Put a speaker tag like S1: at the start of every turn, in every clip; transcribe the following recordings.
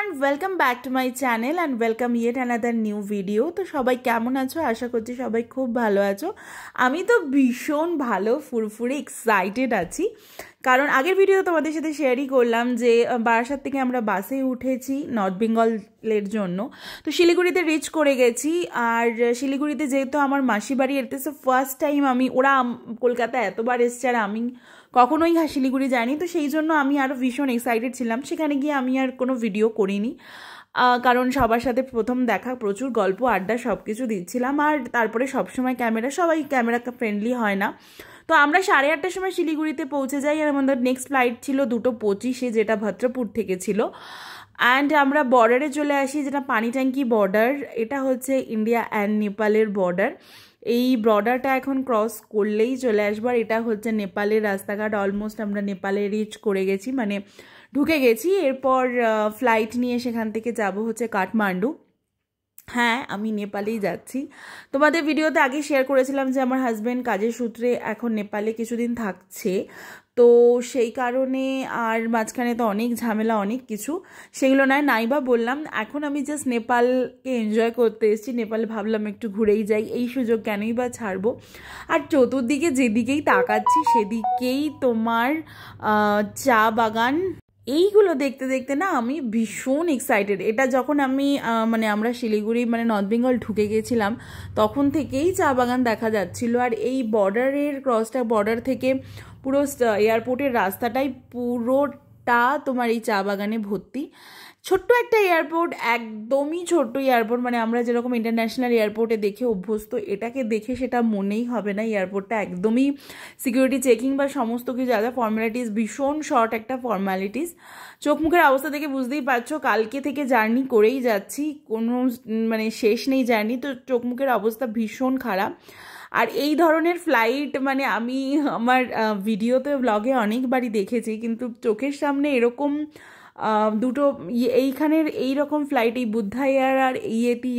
S1: Everyone, welcome back to my channel and welcome yet another new video. তো সবাই কেমন আছো? আশা করছি সবাই খুব ভালো আছো। আমি তো ভীষণ ভালো, ফুরফুরে এক্সাইটেড আছি, কারণ আগের ভিডিও তোমাদের সাথে শেয়ারই করলাম যে বারাসাত থেকে আমরা বাসে উঠেছি নর্থ বেঙ্গলের জন্য। তো শিলিগুড়িতে রিচ করে গেছি। আর শিলিগুড়িতে যেহেতু আমার মাসি বাড়ি, এটা ফার্স্ট টাইম ওরা কলকাতায় এতবার এসছে আর আমি কখনোই শিলিগুড়ি যাইনি। তো সেই জন্য আমি আরও ভীষণ এক্সাইটেড ছিলাম। সেখানে গিয়ে আমি আর কোনো ভিডিও করিনি, কারণ সবার সাথে প্রথম দেখা, প্রচুর গল্প আড্ডা সব কিছু দিচ্ছিলাম। আর তারপরে সবসময় সবাই ক্যামেরা ফ্রেন্ডলি হয় না। তো আমরা 8:30টার সময় শিলিগুড়িতে পৌঁছে যাই, আর আমাদের নেক্সট ফ্লাইট ছিল 2:25-এ, যেটা ভদ্রপুর থেকে ছিল। অ্যান্ড আমরা বর্ডারে চলে আসি, যেটা পানিট্যাঙ্কি বর্ডার। এটা হচ্ছে ইন্ডিয়া অ্যান্ড নেপালের বর্ডার। এই বর্ডারটা এখন ক্রস করলেই চলে আসবার। এটা হচ্ছে নেপালের রাস্তাঘাট। অলমোস্ট আমরা নেপালে রিচ করে গেছি, মানে ঢুকে গেছি। এরপর ফ্লাইট নিয়ে সেখান থেকে যাব হচ্ছে কাঠমান্ডু। হ্যাঁ, আমি নেপালেই যাচ্ছি। তোমাদের ভিডিওতে আগে শেয়ার করেছিলাম যে আমার হাজব্যান্ড কাজের সূত্রে এখন নেপালে কিছুদিন থাকছে। তো সেই কারণে আর মাঝখানে তো অনেক ঝামেলা, অনেক কিছু, সেগুলো নাইবা বললাম। এখন আমি জাস্ট নেপালকে এনজয় করতে এসেছি। নেপালে ভাবলাম একটু ঘুরেই যাই, এই সুযোগ কেনই বা ছাড়বো। আর চতুর্দিকে যেদিকেই তাকাচ্ছি সেদিকেই তোমার চা বাগান। এইগুলো দেখতে দেখতে না আমি ভীষণ এক্সাইটেড। এটা যখন আমি আমরা শিলিগুড়ি নর্থ বেঙ্গল ঢুকে গেছিলাম, তখন থেকেই চা বাগান দেখা যাচ্ছিল। আর এই বর্ডার থেকে পুরো এয়ারপোর্টের রাস্তাটাই পুরোটা তোমার এই চা বাগানে ভর্তি। ছোট্ট একটা এয়ারপোর্ট, একদমই ছোট্ট এয়ারপোর্ট, আমরা যেরকম ইন্টারন্যাশনাল এয়ারপোর্টে দেখে অভ্যস্ত, এটাকে দেখে সেটা মনেই হবে না। এয়ারপোর্টটা একদমই সিকিউরিটি চেকিং বা সমস্ত কিছু যা যা ফর্মালিটিস, ভীষণ শর্ট একটা ফর্মালিটিস। চোখ মুখের অবস্থা দেখে বুঝতেই পারছো, কালকে থেকে জার্নি করেই যাচ্ছি, কোনো শেষ নেই জার্নি। তো চোখ মুখের অবস্থা ভীষণ খারাপ। আর এই ধরনের ফ্লাইট আমি আমার ভিডিওতে, ব্লগে অনেকবারই দেখেছি, কিন্তু চোখের সামনে এরকম দুটো এইখানের এইরকম ফ্লাইট, এই বুদ্ধা এয়ার আর ইয়েটি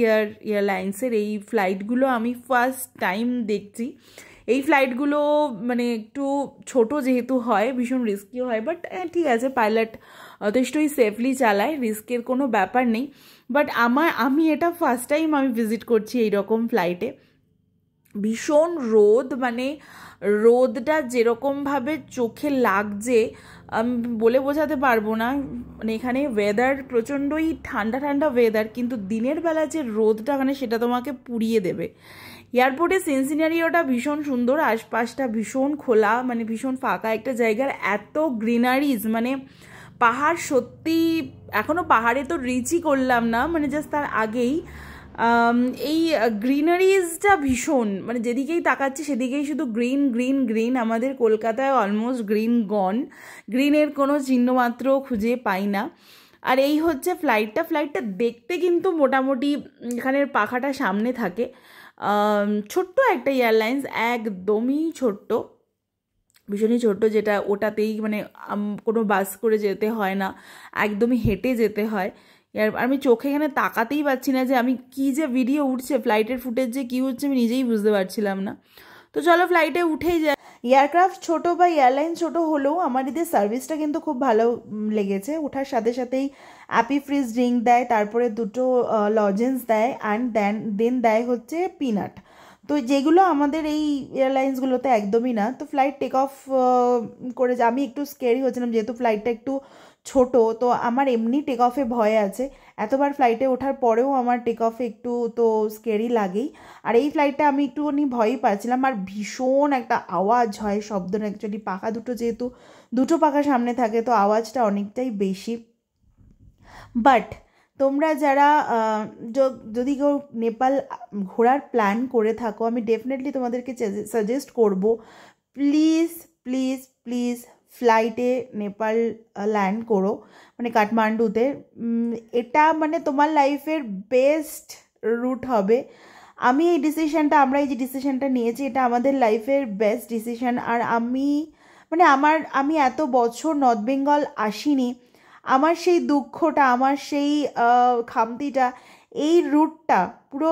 S1: এয়ারলাইন্সের এই ফ্লাইটগুলো আমি ফার্স্ট টাইম দেখছি। এই ফ্লাইটগুলো একটু ছোট যেহেতু হয়, ভীষণ রিস্কিও হয়, বাট ঠিক আছে, পাইলট যথেষ্টই সেফলি চালায়, রিস্কের কোনো ব্যাপার নেই। বাট আমি এটা ফার্স্ট টাইম আমি ভিজিট করছি এইরকম ফ্লাইটে। ভীষণ রোদ, রোদটা যেরকমভাবে চোখে লাগছে আমি বলে বোঝাতে পারবো না। এখানে ওয়েদার প্রচণ্ডই ঠান্ডা ঠান্ডা ওয়েদার, কিন্তু দিনের বেলা যে রোদটা সেটা তোমাকে পুড়িয়ে দেবে। এয়ারপোর্টের সিনারিওটা ভীষণ সুন্দর, আশপাশটা ভীষণ খোলা, ভীষণ ফাঁকা একটা জায়গার, এত গ্রিনারিজ, পাহাড়। সত্যি এখনও পাহাড়ে তো রিচই করলাম না, জাস্ট তার আগেই এই গ্রিনারিজটা ভীষণ, যেদিকেই তাকাচ্ছি সেদিকেই শুধু গ্রিন গ্রিন গ্রিন। আমাদের কলকাতায় অলমোস্ট গ্রিন গন, গ্রিনের কোনো চিহ্নমাত্র খুঁজে পাই না। আর এই হচ্ছে ফ্লাইটটা দেখতে কিন্তু মোটামুটি, এখানের পাখাটা সামনে থাকে। ছোট্ট একটা এয়ারলাইন্স, একদমই ছোট্ট, ভীষণই ছোট্ট, যেটা ওটাতেই কোনো বাস করে যেতে হয় না, একদমই হেঁটে যেতে হয়। আর আমি চোখে এখানে তাকাতেই পারছি না যে আমি কি যে ভিডিও উঠছে, ফ্লাইটের ফুটেজ যে কী হচ্ছে আমি নিজেই বুঝতে পারছিলাম না। তো চলো ফ্লাইটে উঠেই যায়। এয়ারক্রাফট ছোটো বা এয়ারলাইন ছোটো হলেও আমার এদের সার্ভিসটা কিন্তু খুব ভালো লেগেছে। ওঠার সাথে সাথেই অ্যাপি ফ্রিজ ড্রিঙ্ক দেয়, তারপরে 2টো লজেন্স দেয়, অ্যান্ড দেন দেয় হচ্ছে পিনাট। তো যেগুলো আমাদের এই এয়ারলাইন্সগুলোতে একদমই না। তো ফ্লাইট টেক অফ করে আমি একটু স্কেরি হচ্ছিলাম, যেহেতু ফ্লাইটটা একটু ছোট, তো আমার এমনি টেক অফে ভয় আছে। এতবার ফ্লাইটে ওঠার পরেও আমার টেক অফে একটু তো স্কেরি লাগেই। আর এই ফ্লাইটটা আমি একটুখানি ভয়ই পাচ্ছিলাম। আর ভীষণ একটা আওয়াজ হয়, শব্দ না, অ্যাকচুয়ালি পাখা দুটো, যেহেতু 2টো পাখা সামনে থাকে, তো আওয়াজটা অনেকটাই বেশি। বাট তোমরা যারা যদি কেউ নেপাল ঘোরার প্ল্যান করে থাকো, আমি ডেফিনেটলি তোমাদেরকে সাজেস্ট করব, প্লিজ প্লিজ প্লিজ ফ্লাইটে নেপাল ল্যান্ড করো, কাঠমান্ডুতে। এটা তোমার লাইফের বেস্ট রুট হবে। আমরা এই যে ডিসিশনটা নিয়েছি, এটা আমাদের লাইফের বেস্ট ডিসিশন। আর আমি এত বছর নর্থ বেঙ্গল আসিনি, আমার সেই দুঃখটা, আমার সেই খামতিটা এই রুটটা পুরো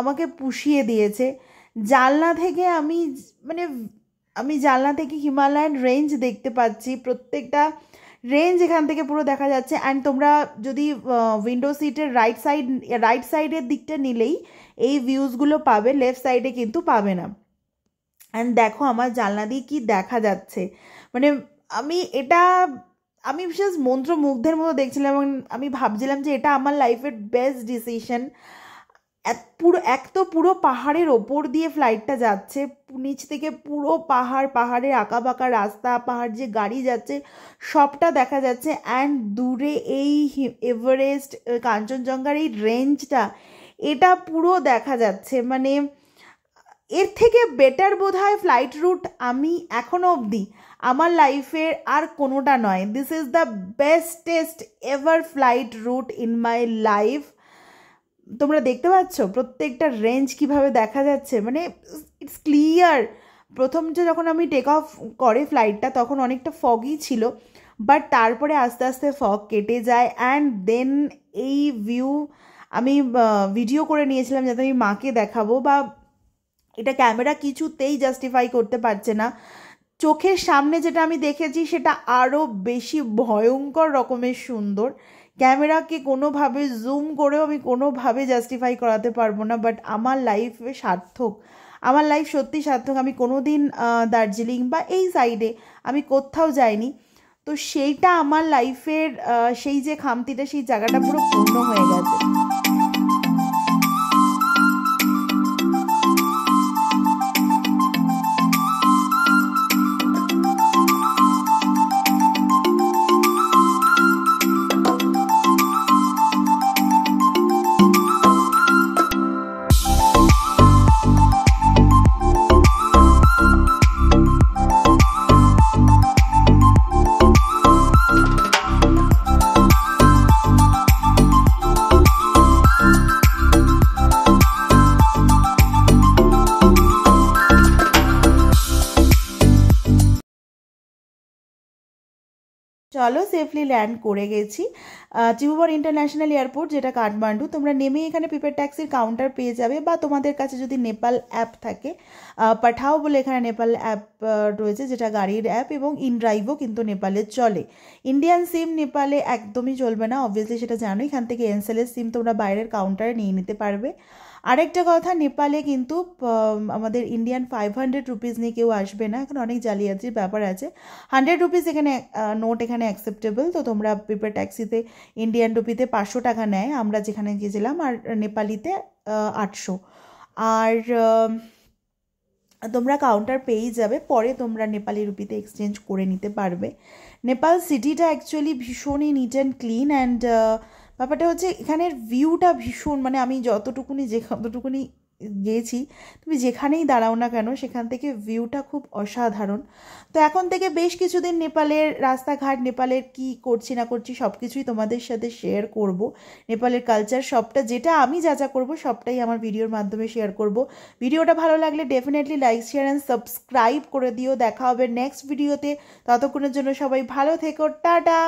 S1: আমাকে পুষিয়ে দিয়েছে। জানলা থেকে আমি জানলা থেকে হিমালয়ান রেঞ্জ দেখতে পাচ্ছি, প্রত্যেকটা রেঞ্জ এখান থেকে পুরো দেখা যাচ্ছে। অ্যান্ড তোমরা যদি উইন্ডো সিটের রাইট সাইডের দিকটা নিলেই এই ভিউজগুলো পাবে, লেফট সাইডে কিন্তু পাবে না। অ্যান্ড দেখো আমার জানলা দিয়ে কী দেখা যাচ্ছে, মানে আমি বিশেষ মন্ত্রমুগ্ধের মতো দেখছিলাম এবং আমি ভাবছিলাম যে এটা আমার লাইফের বেস্ট ডিসিশন। পুরো পাহাড়ের ওপর দিয়ে ফ্লাইটটা যাচ্ছে, নিচ থেকে পুরো পাহাড়ের আঁকাবাঁকা রাস্তা, পাহাড় যে গাড়ি যাচ্ছে সবটা দেখা যাচ্ছে। অ্যান্ড দূরে এই এভারেস্ট, কাঞ্চনজঙ্ঘার এই রেঞ্জটা, এটা পুরো দেখা যাচ্ছে। মানে এর থেকে বেটার বোধহয় ফ্লাইট রুট আমি এখনও অবধি আমার লাইফের আর কোনোটা নয়। This is the bestest ever flight route in my life. তোমরা দেখতে পাচ্ছ প্রত্যেকটা রেঞ্জ কিভাবে দেখা যাচ্ছে, মানে ইটস ক্লিয়ার। প্রথম যে যখন আমি টেক অফ করে ফ্লাইটটা তখন অনেকটা ফগই ছিল, বাট তারপরে আস্তে আস্তে ফগ কেটে যায়। অ্যান্ড দেন এই ভিউ আমি ভিডিও করে নিয়েছিলাম যাতে আমি মাকে দেখাবো, বা এটা ক্যামেরা কিছুতেই জাস্টিফাই করতে পারছে না। চোখের সামনে যেটা আমি দেখেছি সেটা আরও বেশি ভয়ঙ্কর রকমের সুন্দর। ক্যামেরাকে কোনোভাবে জুম করেও আমি কোনোভাবে জাস্টিফাই করাতে পারবো না, বাট আমার লাইফে সার্থক, আমার লাইফ সত্যি সার্থক। আমি কোনো দিন দার্জিলিং বা এই সাইডে আমি কোথাও যাইনি, তো সেইটা আমার লাইফের সেই যে খামতিটা, সেই জায়গাটা পুরো পূর্ণ হয়ে গেছে। চলো সেফলি ল্যান্ড করে গেছি ত্রিভুবন ইন্টারন্যাশনাল এয়ারপোর্ট, যেটা কাঠমান্ডু। তোমরা নেমে এখানে প্রিপেড ট্যাক্সির কাউন্টার পেয়ে যাবে, বা তোমাদের কাছে যদি নেপাল অ্যাপ থাকে, পাঠাও বলে এখানে নেপাল অ্যাপ রয়েছে, যেটা গাড়ির অ্যাপ, এবং ইনড্রাইভও কিন্তু নেপালে চলে। ইন্ডিয়ান সিম নেপালে একদমই চলবে না, অবভিয়াসলি সেটা জানো। এখান থেকে এনসেলের সিম তোমরা বাইরের কাউন্টারে নিয়ে নিতে পারবে। আরেকটা কথা, নেপালে কিন্তু আমাদের ইন্ডিয়ান 500 রুপিস নিয়ে কেউ আসবে না, এখন অনেক জালিয়াতির ব্যাপার আছে। 100 রুপিস এখানে নোট এখানে অ্যাকসেপ্টেবল। তো তোমরা প্রিপেড ট্যাক্সিতে ইন্ডিয়ান রুপিতে 500 টাকা নেয়, আমরা যেখানে গিয়েছিলাম, আর নেপালিতে 800। আর তোমরা কাউন্টার পেয়েই যাবে, পরে তোমরা নেপালি রুপিতে এক্সচেঞ্জ করে নিতে পারবে। নেপাল সিটিটা অ্যাকচুয়ালি ভীষণই নিট অ্যান্ড ক্লিন। অ্যান্ড ব্যাপারটা হচ্ছে এখানের ভিউটা ভীষণ, মানে আমি যতটুকুনি গিয়েছি, তুমি যেখানেই দাঁড়াও না কেন সেখান থেকে ভিউটা খুব অসাধারণ। তো এখন থেকে বেশ কিছুদিন নেপালের রাস্তাঘাট, নেপালের কি করছি না করছি সব কিছুই তোমাদের সাথে শেয়ার করব। নেপালের কালচার সবটা, যেটা আমি যা করব সবটাই আমার ভিডিওর মাধ্যমে শেয়ার করব। ভিডিওটা ভালো লাগলে definitely like, share and subscribe করে দিও। দেখা হবে নেক্সট ভিডিওতে, ততক্ষণের জন্য সবাই ভালো থেকো, টাটা।